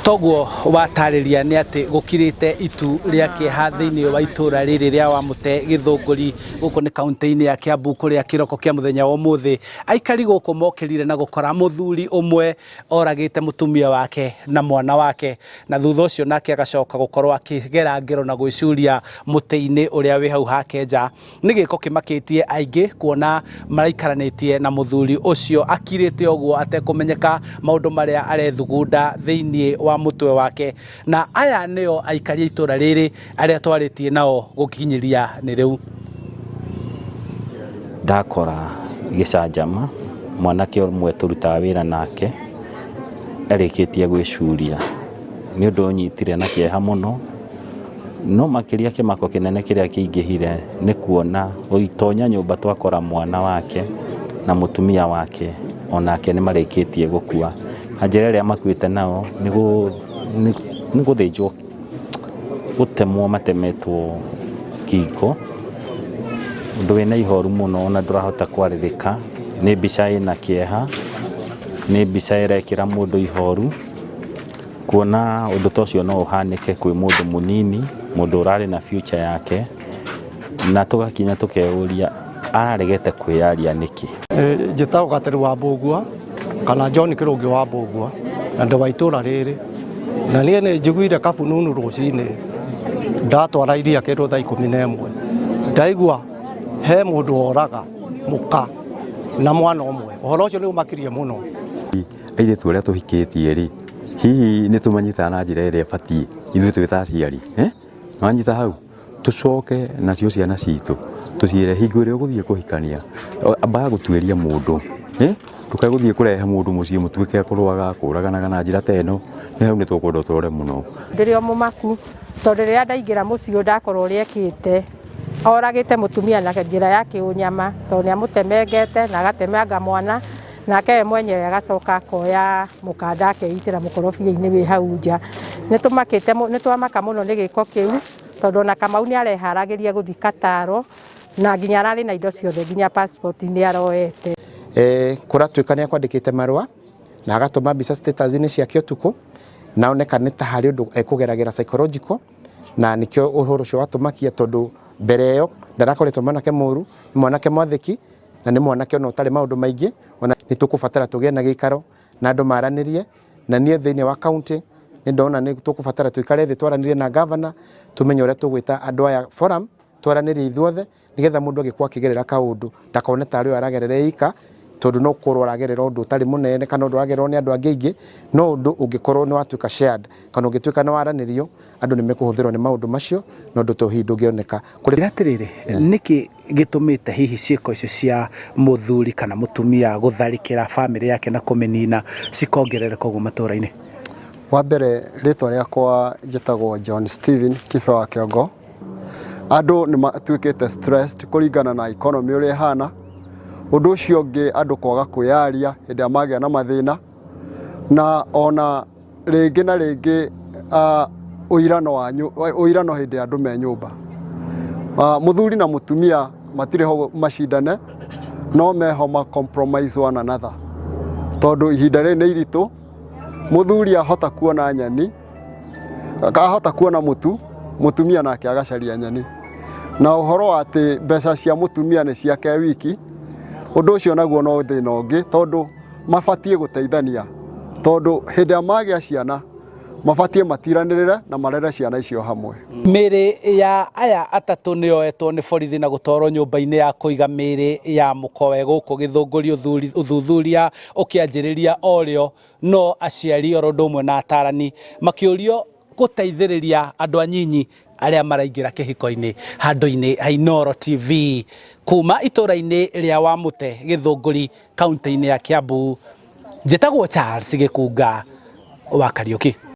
Toguo watariria ni ati gukirite itu ria kieha thiini wa itura riri ria Wamute Githunguri guku ni kaunti-ini ya Kiambu kuria kiroko kia muthenya wa umuthi aikari guku mokirire na gukora muthuri umwe oragite mutumia wake na mwana wake na thutha ucio nake agacoka gukorwo akigera ngero na gwicuria muti-ini uria wi hau hake nja ni giko kimakitie aingi kuona maraikaranitie na muthuri ucio akirite oguo atekumenyeka maundu maria arethugunda thiini wa mutwe wake na aya nio aikari itura riri aria twaritie nao gukinyiria ni riu ndakora gicanjama mwanake umwe turuta wira nake arikitie gwicuria ni undu unyitire na kieha muno no makiria kimako kinene kiria kiingihire ni kuona uitonya nyumba twakora mwana wake na mutumia wake onake ni marikitie gukua ajira ria makuite nao ni guthinjwo gutemwo matemetwo kiko undu wina ihoru muno na ndurahota kwaririka ni mbica ina kieha ni mbica irekira mundu ihoru kuona undu tocio no uhanike kwi mundu munini mundu urari na future yake na tugakinya tukeuria araregete kwiyaria niki njitagwo Gateri wa Mbugua kana John Kirungi wa Mbugua na ndi wa itura riri na nie ni njiguire kabununu rucini ndatwara iria kindu thaa 11 ndaigua he mundu oraga muka na mwana umwe uhoro ucio ni umakirie muno aire tu aria tuhikitie ri hihi ni tumanyita na njira iria batie ithu twita aciari nwanyita hau tucoke nacio ciana citu tuciire hingo iria uguthie kuhikania amba gutueria mundu tukaguthie kurehe mundu mucie mutuike akorwaga kuraganaga na njira teno ni hau ni tukwenda turore muno ndirio mumaku tondu riria ndaingira mucio ndakorwo riekite oragite mutumia na njira yake unyama tondu ni amutemengete na agatemanga mwana nake mwenyewe agacoka koya mukanda akeitira mukorobia-ini wi hau nja nitumakite nitwamaka muno ni giko kiu tondu na Kamau ni areharagiria guthika taro na nginya arari na indo ciothe nginya passport ni aroete kuratuika ni akwandikite marua na agatuma mbica status-ini ciake utuku na onekane ta hari undu ekugeragera psychological na nikio uhoro cio watumakia tondu mbere yo ndarakoretwo mwanake muru mwanake mwathiki na ni mwanake ono utari maundu maingi ona nitukubatara tugie na gikaro na andu maranirie na nie thiini wa county ni ndona ni tukubatara tuikare thi twaranirie na governor tumenye uria tugwita andu aya forum twaranirie ithuothe nigetha mundu agikwa kigerera kaundu ndakone tari aragerere ika tondu no kurwo aragerera undu utari munene kana undu aragererwo ni andu angi no undu ungikorwo ni watuika shared kana ungituika ni waranirio andu ni mekuhuthirwo ni maundu macio no undu tohindu ngioneka kuri atiriri niki gitumite hihi ciiko ici cia muthuri kana mutumia gutharikira family yake na kumenina cikongerereka uguo matura-ini wa mbere ritwa riakwa njitagwo John Steven Kibe wa Kiongo andu ni matuikite stressed kuringana na economy uri hana undu ucio ngi andu kwaga kwiyaria hindi amagia na mathina na ona ringi na ringi uirano hindi andu me nyumba muthuri na mutumia matire ho mashindane no meho ma compromise one another tondu ihinda ri ni iritu muthuri ahota kuona nyani akahota kuona mutumia nake agacaria nyani na uhoro ati mbeca cia mutumia ni ciake wiki undu ucio naguo no thina ungi tondu mabatie guteithania tondu hindi amagia ciana mabatie matiranirire na marere ciana icio hamwe miri ya aya atatu nioetwo ni borithi na gutwarwo nyumba-ini ya kuiga miri ya mukowe guku Githunguri uthuthuria ukianjiriria orio no aciari oro umwe na atarani makiurio guteithiriria andu anyinyi aria maraingira kihiko-ini handu-ini ha Inooro TV kuma itura-ini ria Wamute Githunguri kaunti-ini ya Kiambu njitagwo Charles Gikunga wa Kariuki.